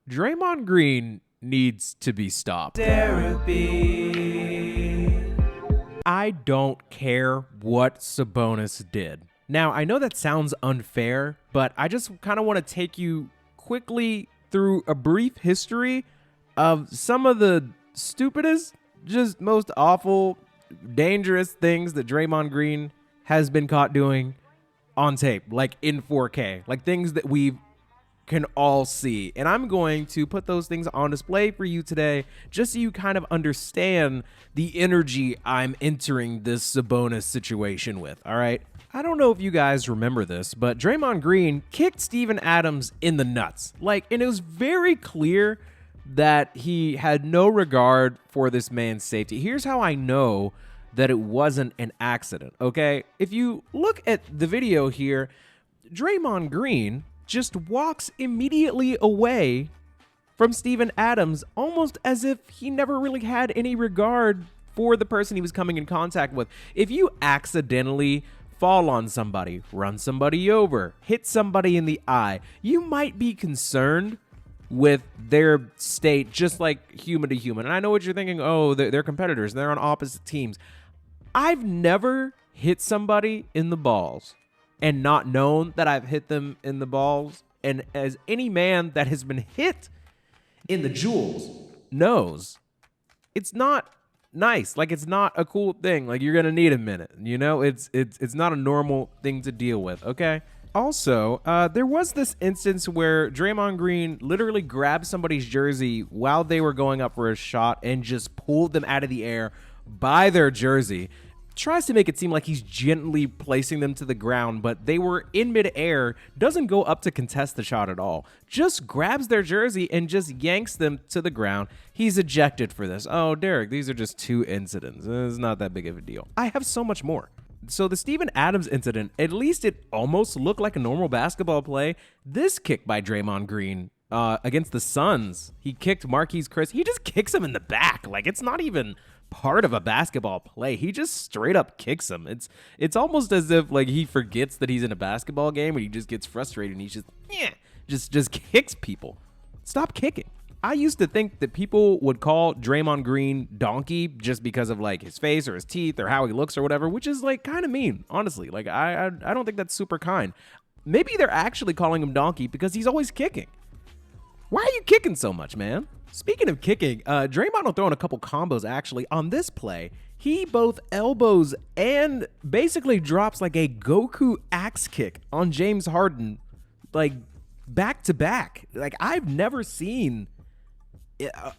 Draymond Green needs to be stopped. Derapy. I don't care what Sabonis did. Now, I know that sounds unfair, but I just kind of want to take you quickly through a brief history of some of the stupidest, just most awful, dangerous things that Draymond Green has been caught doing on tape, like in 4K, like things that we can all see. And I'm going to put those things on display for you today just so you kind of understand the energy I'm entering this Sabonis situation with, all right? I don't know if you guys remember this, but Draymond Green kicked Steven Adams in the nuts. And it was very clear that he had no regard for this man's safety. Here's how I know that it wasn't an accident, okay? If you look at the video here, Draymond Green just walks immediately away from Steven Adams, almost as if he never really had any regard for the person he was coming in contact with. If you accidentally fall on somebody, run somebody over, hit somebody in the eye, you might be concerned with their state just like human to human. And I know what you're thinking, oh, they're competitors, they're on opposite teams. I've never hit somebody in the balls and not known that I've hit them in the balls. And as any man that has been hit in the jewels knows, it's not nice. It's not a cool thing. You're gonna need a minute. It's not a normal thing to deal with. Okay. Also, there was this instance where Draymond Green literally grabbed somebody's jersey while they were going up for a shot and just pulled them out of the air by their jersey. Tries to make it seem like he's gently placing them to the ground, but they were in midair, doesn't go up to contest the shot at all. Just grabs their jersey and just yanks them to the ground. He's ejected for this. Oh, Derek, these are just 2 incidents. It's not that big of a deal. I have so much more. So the Steven Adams incident, at least it almost looked like a normal basketball play. This kick by Draymond Green against the Suns, he kicked Marquise Chris. He just kicks him in the back. It's not even part of a basketball play. He just straight up kicks him. It's almost as if he forgets that he's in a basketball game and he just gets frustrated and he just kicks people. Stop kicking. I used to think that people would call Draymond Green donkey just because of his face or his teeth or how he looks or whatever, which is kind of mean, honestly. I don't think that's super kind. Maybe they're actually calling him donkey because he's always kicking. Why are you kicking so much, man? Speaking of kicking, Draymond will throw in a couple combos, actually. On this play, he both elbows and basically drops a Goku axe kick on James Harden, back to back. I've never seen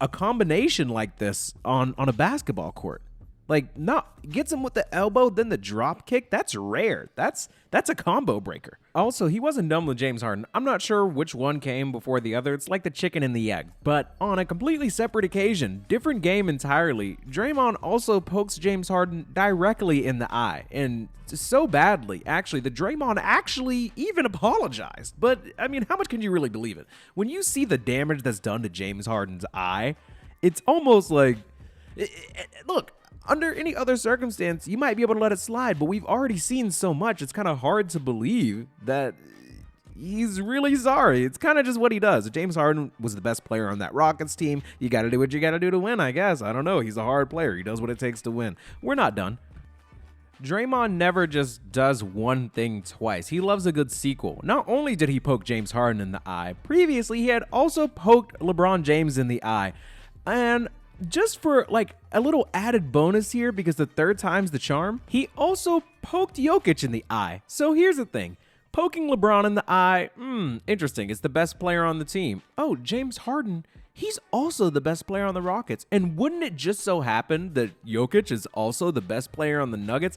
a combination like this on a basketball court. Gets him with the elbow, then the drop kick. That's rare. That's a combo breaker. Also, he wasn't done with James Harden. I'm not sure which one came before the other. It's like the chicken and the egg. But on a completely separate occasion, different game entirely, Draymond also pokes James Harden directly in the eye. And so badly, actually, that Draymond actually even apologized. But, how much can you really believe it? When you see the damage that's done to James Harden's eye, it's almost like... Look, under any other circumstance, you might be able to let it slide, but we've already seen so much, it's kind of hard to believe that he's really sorry. It's kind of just what he does. James Harden was the best player on that Rockets team. You got to do what you got to do to win, I guess. I don't know. He's a hard player. He does what it takes to win. We're not done. Draymond never just does one thing twice. He loves a good sequel. Not only did he poke James Harden in the eye, previously he had also poked LeBron James in the eye. And just for a little added bonus here, because the third time's the charm, he also poked Jokic in the eye. So here's the thing. Poking LeBron in the eye, interesting. It's the best player on the team. Oh, James Harden, he's also the best player on the Rockets. And wouldn't it just so happen that Jokic is also the best player on the Nuggets?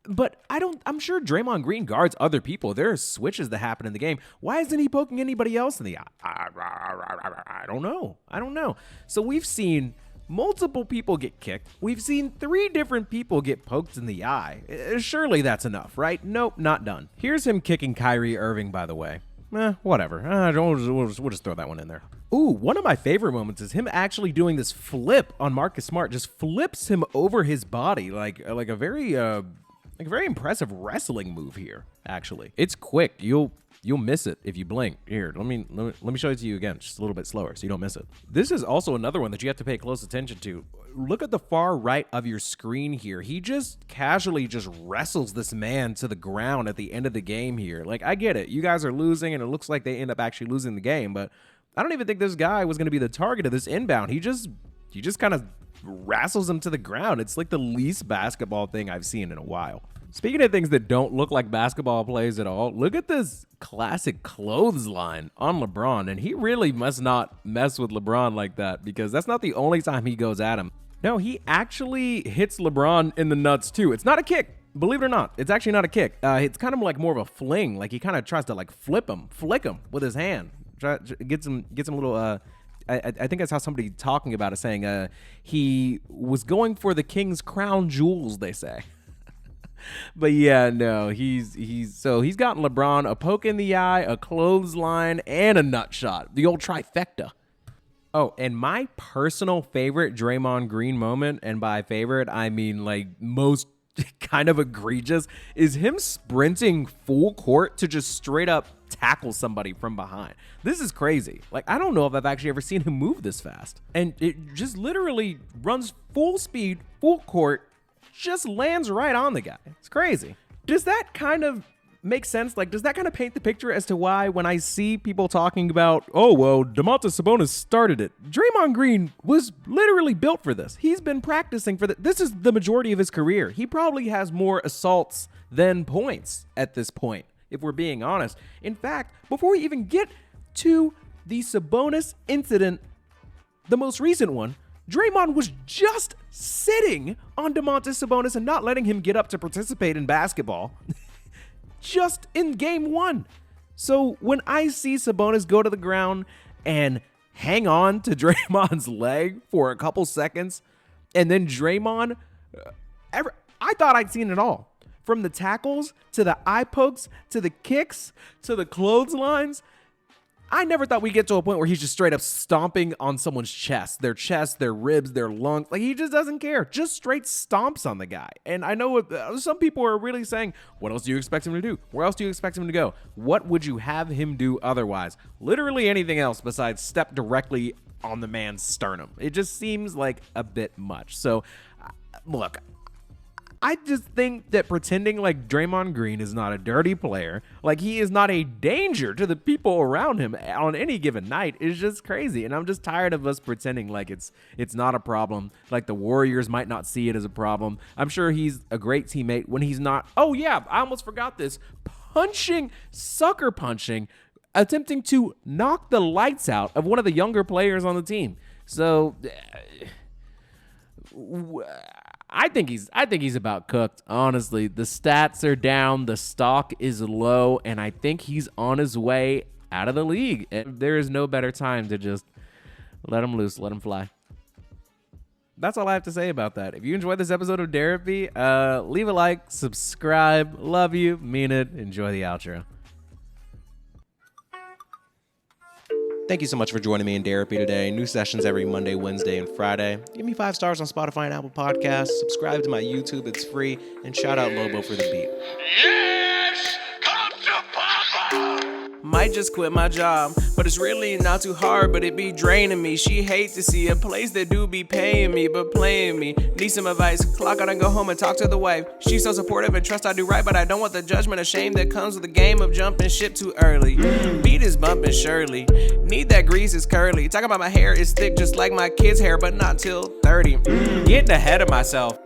But I'm sure Draymond Green guards other people. There are switches that happen in the game. Why isn't he poking anybody else in the eye? I don't know. So we've seen multiple people get kicked. We've seen 3 different people get poked in the eye. Surely that's enough, right? Nope, not done. Here's him kicking Kyrie Irving, by the way. Whatever. We'll just throw that one in there. Ooh, one of my favorite moments is him actually doing this flip on Marcus Smart. Just flips him over his body like a very impressive wrestling move here, actually. It's quick. You'll You'll miss it if you blink. Here, let me show it to you again, just a little bit slower so you don't miss it. This is also another one that you have to pay close attention to. Look at the far right of your screen here. He just casually just wrestles this man to the ground at the end of the game here. Like, I get it. You guys are losing, and it looks like they end up actually losing the game, but I don't even think this guy was going to be the target of this inbound. He just kind of wrestles him to the ground. It's like the least basketball thing I've seen in a while. Speaking of things that don't look like basketball plays at all, look at this classic clothesline on LeBron, and he really must not mess with LeBron like that, because that's not the only time he goes at him. No, he actually hits LeBron in the nuts too. It's not a kick, believe it or not. It's actually not a kick. It's kind of like more of a fling. Like, he kind of tries to like flick him with his hand. Get some little. I think I saw somebody talking about it, saying he was going for the king's crown jewels, they say. But yeah, no, he's gotten LeBron a poke in the eye, a clothesline, and a nut shot. The old trifecta. Oh, and my personal favorite Draymond Green moment, and by favorite, I mean like most kind of egregious, is him sprinting full court to just straight up tackle somebody from behind. This is crazy. Like, I don't know if I've actually ever seen him move this fast. And it just literally runs full speed, full court, just lands right on the guy. It's crazy. Does that kind of make sense? Like, does that kind of paint the picture as to why when I see people talking about, oh, well, Domantas Sabonis started it, Draymond Green was literally built for this. He's been practicing for this. This is the majority of his career. He probably has more assaults than points at this point, if we're being honest. In fact, before we even get to the Sabonis incident, the most recent one, Draymond was just sitting on Domantas Sabonis and not letting him get up to participate in basketball just in game one. So when I see Sabonis go to the ground and hang on to Draymond's leg for a couple seconds, and then Draymond, I thought I'd seen it all. From the tackles to the eye pokes to the kicks to the clotheslines, I never thought we'd get to a point where he's just straight up stomping on someone's chest, their ribs, their lungs. Like, he just doesn't care. Just straight stomps on the guy. And I know some people are really saying, what else do you expect him to do? Where else do you expect him to go? What would you have him do otherwise? Literally anything else besides step directly on the man's sternum. It just seems like a bit much. So, look, I just think that pretending like Draymond Green is not a dirty player, like he is not a danger to the people around him on any given night, is just crazy. And I'm just tired of us pretending like it's not a problem, like the Warriors might not see it as a problem. I'm sure he's a great teammate when he's not. Oh yeah, I almost forgot this. Sucker punching, attempting to knock the lights out of one of the younger players on the team. So I think he's about cooked, honestly. The stats are down, the stock is low, and I think he's on his way out of the league. And there is no better time to just let him loose, let him fly. That's all I have to say about that. If you enjoyed this episode of Derapy, leave a like, subscribe, love you, mean it, enjoy the outro. Thank you so much for joining me in Derapy today. New sessions every Monday, Wednesday, and Friday. Give me 5 stars on Spotify and Apple Podcasts. Subscribe to my YouTube. It's free. And shout out Lobo for the beat. Yes! Come to Papa! Might just quit my job, but it's really not too hard, but it be draining me. She hates to see a place that do be paying me, but playing me. Need some advice. Clock out and go home and talk to the wife. She's so supportive and trust I do right, but I don't want the judgment or shame that comes with the game of jumping ship too early. Beat is bumping surely. Need that grease is curly. Talking about my hair is thick just like my kid's hair, but not till 30. Getting ahead of myself.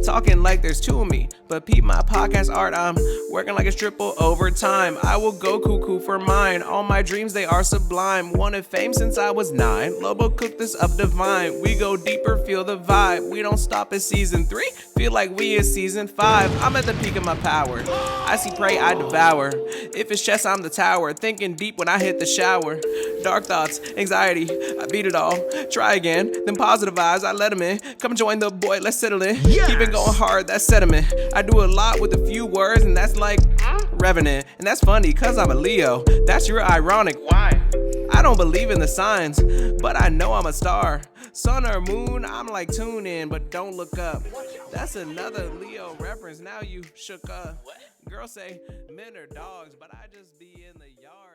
Talking like there's 2 of me, but peep my podcast art, I'm working like it's triple overtime. I will go cuckoo for mine. All my dreams, they are sublime. Wanted fame since I was 9. Lobo cooked this up divine. We go deeper, feel the vibe. We don't stop at season 3. Feel like we is season 5. I'm at the peak of my power. I see prey, I devour. If it's chess, I'm the tower. Thinking deep when I hit the shower. Dark thoughts, anxiety, I beat it all. Try again, then positive vibes, I let them in. Come join the boy, let's settle in. Yes. Keep it going hard, that's sediment. I do a lot with a few words, and that's like revenant. And that's funny, cause I'm a Leo. That's your ironic. Why? I don't don't believe in the signs, but I know I'm a star. Sun or moon, I'm like tune in, but don't look up. That's another Leo reference, now you shook up. Girls say men are dogs, but I just be in the yard.